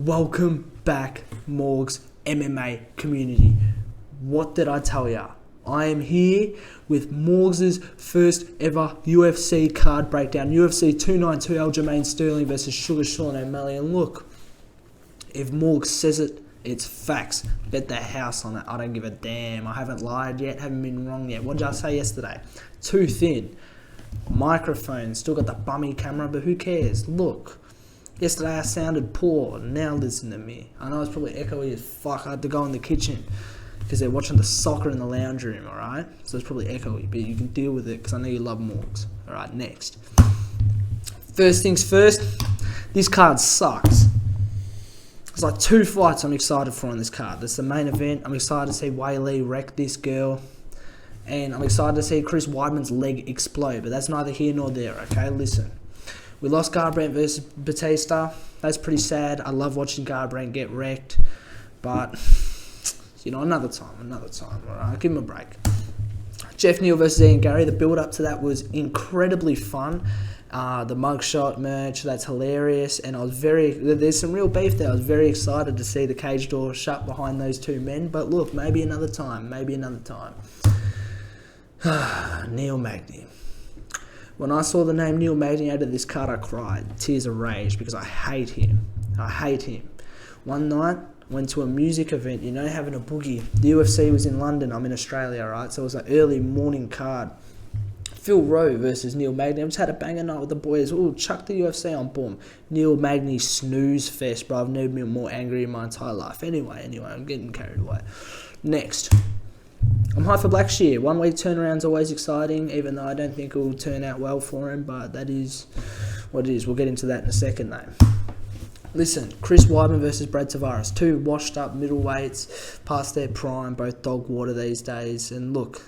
Welcome back, Morgz MMA community. What did I tell ya? I am here with Morgz's first ever UFC card breakdown. UFC 292 Aljamain Sterling versus Sugar Sean O'Malley. And look, if Morgz says it, it's facts. Bet the house on it. I don't give a damn. I haven't lied yet, haven't been wrong yet. What did I say yesterday? Too thin. Microphone, still got the bummy camera, but who cares? Look. Yesterday I sounded poor, now listen to me. I know it's probably echoey as fuck. I had to go in the kitchen because they're watching the soccer in the lounge room, alright? So it's probably echoey, but you can deal with it because I know you love Morgz. Alright, next. First things first, this card sucks. There's like 2 fights I'm excited for on this card. That's the main event. I'm excited to see Weili wreck this girl. And I'm excited to see Chris Weidman's leg explode, but that's neither here nor there, okay? Listen. We lost Garbrandt versus Batista. That's pretty sad. I love watching Garbrandt get wrecked. But, you know, another time, alright? Give him a break. Jeff Neal versus Ian Gary. The build-up to that was incredibly fun. The mugshot merch, that's hilarious. And there's some real beef there. I was very excited to see the cage door shut behind those 2 men. But look, maybe another time. Neil Magny. When I saw the name Neil Magny out of this card, I cried. Tears of rage because I hate him. One night, went to a music event, you know, having a boogie. The UFC was in London, I'm in Australia, right? So it was an early morning card. Phil Rowe versus Neil Magny. I just had a banger night with the boys. Ooh, chuck the UFC on, boom. Neil Magny snooze fest, bro. I've never been more angry in my entire life. Anyway, I'm getting carried away. Next. I'm hyped for Blackshear. 1 week turnaround's always exciting, even though I don't think it will turn out well for him, but that is what it is. We'll get into that in a second, though. Listen, Chris Weidman versus Brad Tavares. 2 washed-up middleweights, past their prime, both dog water these days. And look,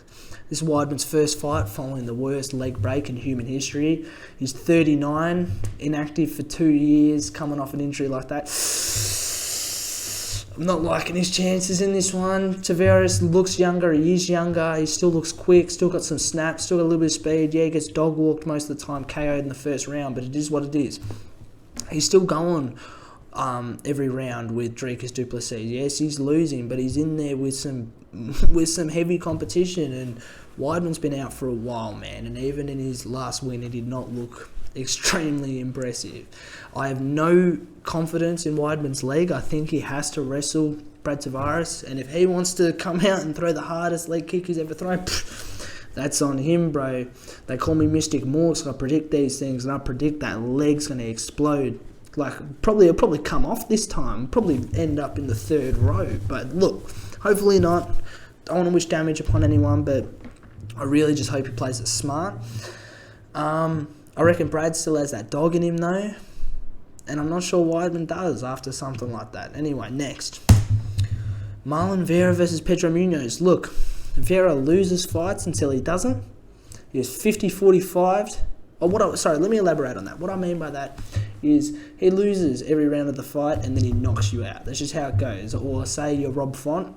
this is Weidman's first fight following the worst leg break in human history. He's 39, inactive for 2 years, coming off an injury like that. I'm not liking his chances in this one. Tavares looks younger, he is younger, he still looks quick, still got some snaps, still got a little bit of speed. Yeah, he gets dog walked most of the time, KO'd in the first round, but it is what it is. He's still going every round with Dricus du Plessis. Yes, he's losing, but he's in there with some heavy competition, and Weidman's been out for a while, man, and even in his last win, he did not look extremely impressive. I have no confidence in Weidman's leg. I think he has to wrestle Brad Tavares, and if he wants to come out and throw the hardest leg kick he's ever thrown, that's on him, bro. They call me Mystic Morgz. I predict these things, and I predict that leg's going to explode. Like, it'll probably come off this time, probably end up in the 3rd row, but look, hopefully not. Don't want to wish damage upon anyone, but I really just hope he plays it smart. I reckon Brad still has that dog in him, though. And I'm not sure Weidman does after something like that. Anyway, next. Marlon Vera versus Pedro Munoz. Look, Vera loses fights until he doesn't. He is 50-45. Sorry, let me elaborate on that. What I mean by that is he loses every round of the fight and then he knocks you out. That's just how it goes. Or say you're Rob Font.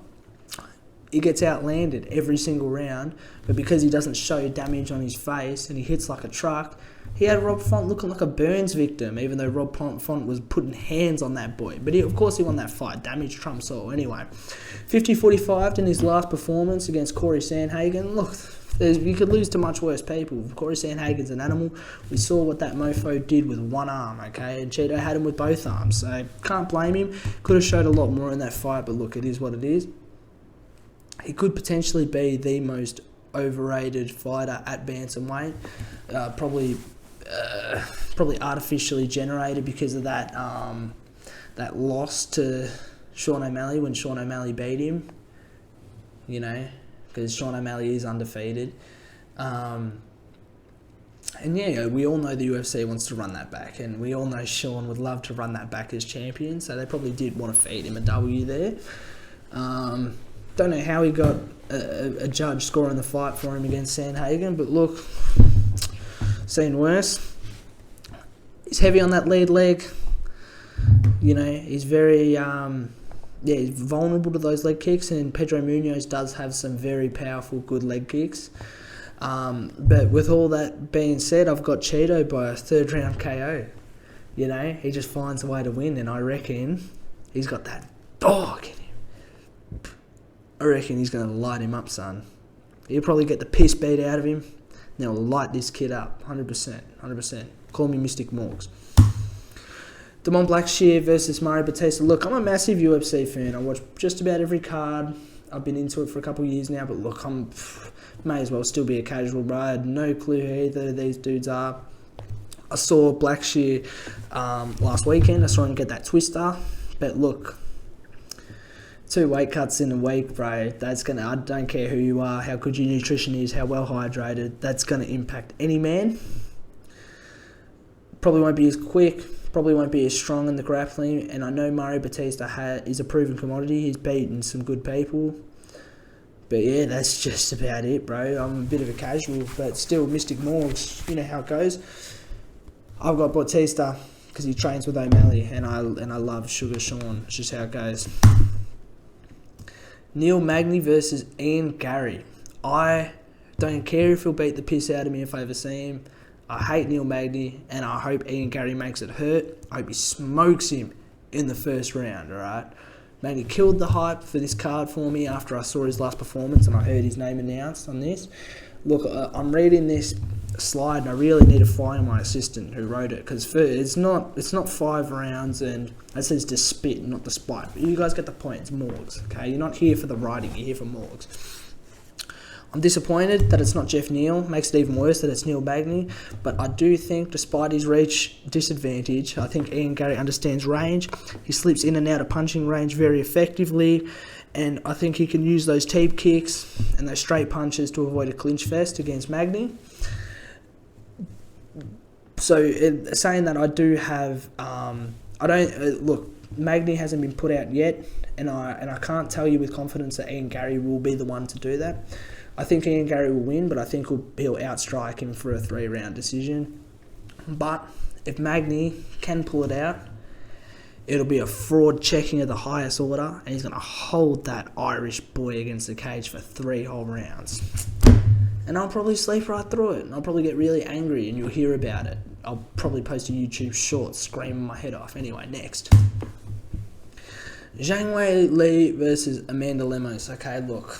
He gets outlanded every single round, but because he doesn't show damage on his face and he hits like a truck, he had Rob Font looking like a Burns victim, even though Rob Font was putting hands on that boy. But of course he won that fight. Damage trumps all. Anyway, 50-45 in his last performance against Corey Sandhagen. Look, you could lose to much worse people. Corey Sandhagen's an animal. We saw what that mofo did with one arm, okay? And Cheeto had him with both arms, so can't blame him. Could have showed a lot more in that fight, but look, it is what it is. He could potentially be the most overrated fighter at bantamweight. Probably artificially generated because of that loss to Sean O'Malley when Sean O'Malley beat him. You know, because Sean O'Malley is undefeated. And yeah, we all know the UFC wants to run that back, and we all know Sean would love to run that back as champion, so they probably did want to feed him a W there. Don't know how he got a judge scoring the fight for him against Sandhagen, but look, seen worse. He's heavy on that lead leg. You know, he's very he's vulnerable to those leg kicks, and Pedro Munoz does have some very powerful, good leg kicks. But with all that being said, I've got Cheeto by a 3rd round KO. You know, he just finds a way to win, and I reckon He's got that dog in him. I reckon he's going to light him up, son. He'll probably get the piss beat out of him. Now light this kid up, 100%, 100%. Call me Mystic Morgz. Damon Blackshear versus Mario Batista. Look, I'm a massive UFC fan. I watch just about every card. I've been into it for a couple of years now, but look, may as well still be a casual, bro. I had no clue who either of these dudes are. I saw Blackshear last weekend. I saw him get that twister. But look, 2 weight cuts in a week, bro. That's gonna. I don't care who you are, how good your nutrition is, how well hydrated. That's gonna impact any man. Probably won't be as quick. Probably won't be as strong in the grappling. And I know Mario Batista is a proven commodity. He's beaten some good people. But yeah, that's just about it, bro. I'm a bit of a casual, but still, Mystic Morgz. You know how it goes. I've got Batista because he trains with O'Malley, and I love Sugar Sean. It's just how it goes. Neil Magny versus Ian Gary. I don't care if he'll beat the piss out of me if I ever see him. I hate Neil Magny, and I hope Ian Gary makes it hurt. I hope he smokes him in the first round, alright? Magny killed the hype for this card for me after I saw his last performance and I heard his name announced on this. Look, I'm reading this slide and I really need to fire my assistant who wrote it, because it's not 5 rounds, and that says to spit, not to spite. But you guys get the point. It's Morgz, okay? You're not here for the writing, you're here for Morgz. I'm disappointed that it's not Jeff Neal. Makes it even worse that it's Neil Magny. But I do think, despite his reach disadvantage, I think Ian Gary understands range. He slips in and out of punching range very effectively. And I think he can use those teep kicks and those straight punches to avoid a clinch fest against Magny. So, saying that, I do have... look, Magny hasn't been put out yet. And I can't tell you with confidence that Ian Gary will be the one to do that. I think Ian Gary will win, but I think he'll outstrike him for a 3-round decision. But if Magny can pull it out, it'll be a fraud checking of the highest order, and he's going to hold that Irish boy against the cage for 3 whole rounds. And I'll probably sleep right through it, and I'll probably get really angry, and you'll hear about it. I'll probably post a YouTube short screaming my head off. Anyway, next. Zhang Wei Li versus Amanda Lemos. Okay, look.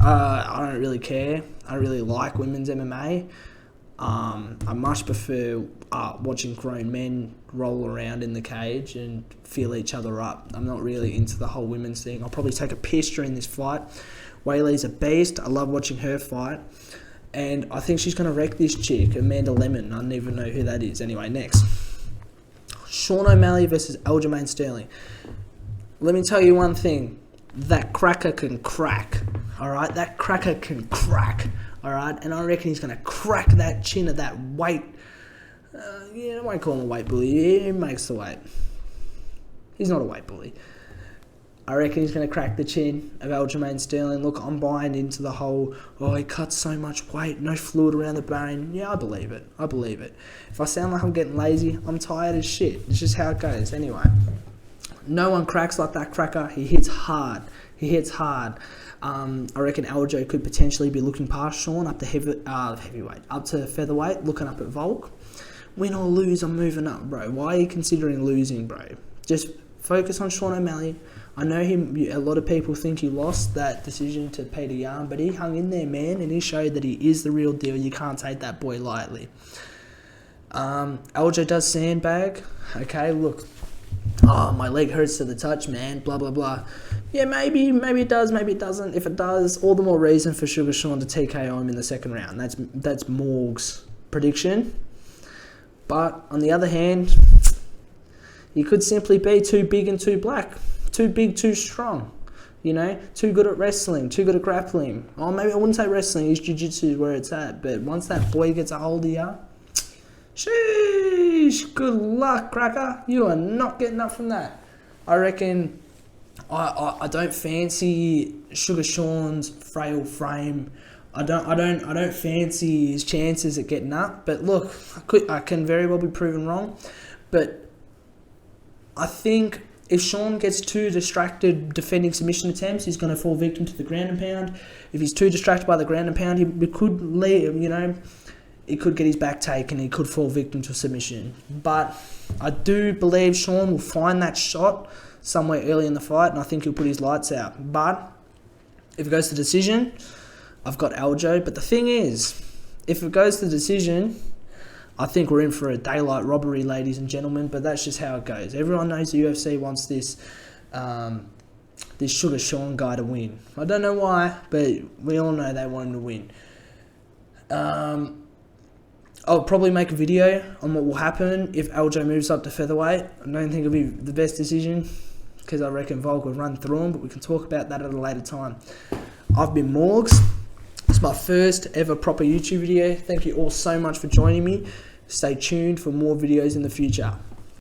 I don't really care. I don't really like women's MMA. I much prefer watching grown men roll around in the cage and feel each other up. I'm not really into the whole women's thing. I'll probably take a piss during this fight. Weili's a beast. I love watching her fight. And I think she's going to wreck this chick, Amanda Lemon. I don't even know who that is. Anyway, next. Sean O'Malley versus Aljamain Sterling. Let me tell you one thing. That cracker can crack. Alright? That cracker can crack. Alright? And I reckon he's going to crack that chin of that weight. I won't call him a weight bully. He makes the weight. He's not a weight bully. I reckon he's going to crack the chin of Aljamain Sterling. Look, I'm buying into the whole, he cuts so much weight, no fluid around the brain. Yeah, I believe it. I believe it. If I sound like I'm getting lazy, I'm tired as shit. It's just how it goes. Anyway, no one cracks like that cracker. He hits hard. I reckon Aljo could potentially be looking past Sean up to heavyweight, up to featherweight, looking up at Volk. Win or lose, I'm moving up, bro. Why are you considering losing, bro? Just focus on Sean O'Malley. I know a lot of people think he lost that decision to Peter Yan, but he hung in there, man, and he showed that he is the real deal. You can't take that boy lightly. Aljo does sandbag. Okay, look. My leg hurts to the touch, man. Blah, blah, blah. Yeah, maybe it does, maybe it doesn't. If it does, all the more reason for Sugar Sean to TKO him in the second round. That's Morg's prediction. But, on the other hand, he could simply be too big and too black. Too big, too strong. Too good at wrestling, too good at grappling. Oh, maybe I wouldn't say wrestling, his jiu-jitsu is where it's at. But once that boy gets a hold of you, sheesh, good luck, cracker. You are not getting up from that. I reckon I don't fancy Sugar Sean's frail frame. I don't fancy his chances at getting up. But look, I can very well be proven wrong. But I think if Sean gets too distracted defending submission attempts, he's going to fall victim to the ground and pound. If he's too distracted by the ground and pound, he could leave, he could get his back taken, he could fall victim to submission. But I do believe Sean will find that shot somewhere early in the fight, and I think he'll put his lights out. But if it goes to decision, I've got Aljo. But the thing is, if it goes to decision, I think we're in for a daylight robbery, ladies and gentlemen. But that's just how it goes. Everyone knows the UFC wants this Sugar Sean guy to win. I don't know why, but we all know they want him to win. I'll probably make a video on what will happen if Aljo moves up to featherweight. I don't think it'll be the best decision because I reckon Volk will run through him, but we can talk about that at a later time. I've been Morgz. It's my first ever proper YouTube video. Thank you all so much for joining me. Stay tuned for more videos in the future.